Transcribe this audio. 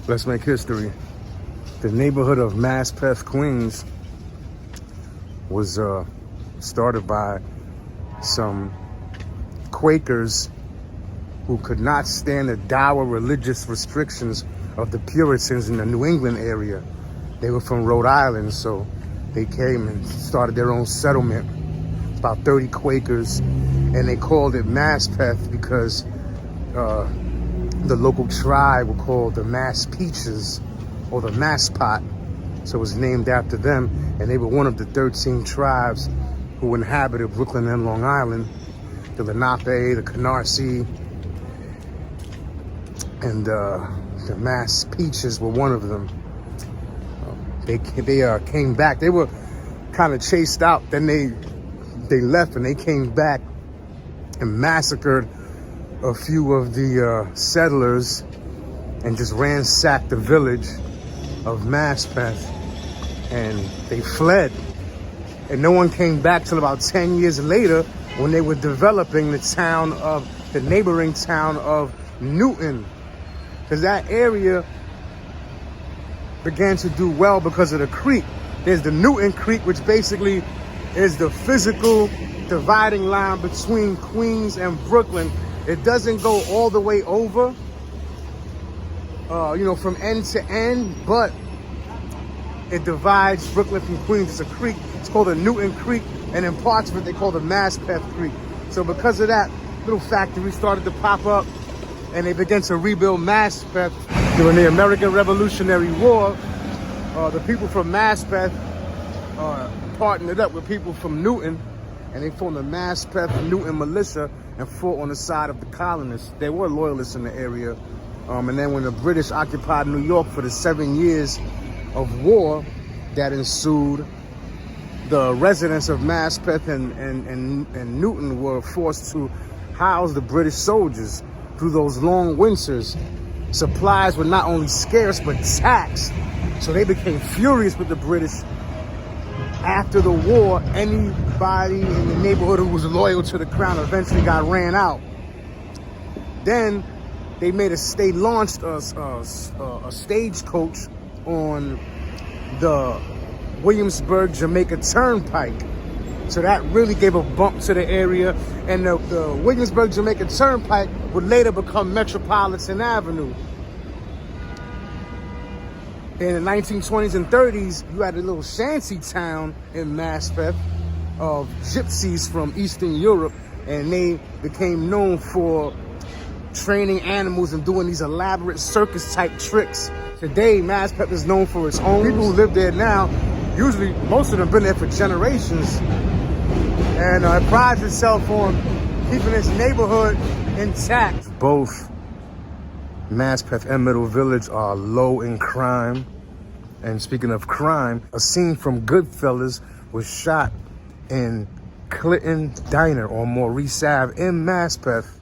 Let's make history. The neighborhood of Maspeth, Queens was started by some Quakers who could not stand the dour religious restrictions of the Puritans in the New England area. They were from Rhode Island, so they came and started their own settlement. It's about 30 Quakers, and they called it Maspeth because the local tribe were called the Maspeth or the Maspeth, so it was named after them, and they were one of the 13 tribes who inhabited Brooklyn and Long Island. The Lenape, the Canarsie, and the Maspeth were one of them. They came back. They were kind of chased out. Then they left and they came back and massacred a few of the settlers and just ransacked the village of Maspeth, and they fled. And no one came back till about 10 years later when they were developing the neighboring town of Newton, because that area began to do well because of the creek. There's the Newton Creek, which basically is the physical dividing line between Queens and Brooklyn. It doesn't go all the way over, from end to end, but it divides Brooklyn from Queens. It's a creek. It's called the Newton Creek, and in parts of it, they call the Maspeth Creek. So because of that, little factories started to pop up, and they began to rebuild Maspeth. During the American Revolutionary War, the people from Maspeth partnered up with people from Newton, and they formed the Maspeth Newton Militia and fought on the side of the colonists. They were loyalists in the area. And then when the British occupied New York for the 7 years of war that ensued, the residents of Maspeth and Newton were forced to house the British soldiers through those long winters. Supplies were not only scarce, but taxed. So they became furious with the British. After the war, anybody in the neighborhood who was loyal to the crown eventually got ran out. Then they launched a stagecoach on the Williamsburg, Jamaica Turnpike. So that really gave a bump to the area. And the Williamsburg, Jamaica Turnpike would later become Metropolitan Avenue. In the 1920s and 30s, you had a little shanty town in Maspeth of gypsies from Eastern Europe, and they became known for training animals and doing these elaborate circus-type tricks. Today, Maspeth is known for its homes. People who live there now, usually most of them been there for generations, and it prides itself on keeping its neighborhood intact. Both Maspeth and Middle Village are low in crime. And speaking of crime, a scene from Goodfellas was shot in Clinton Diner on Maurice Ave in Maspeth.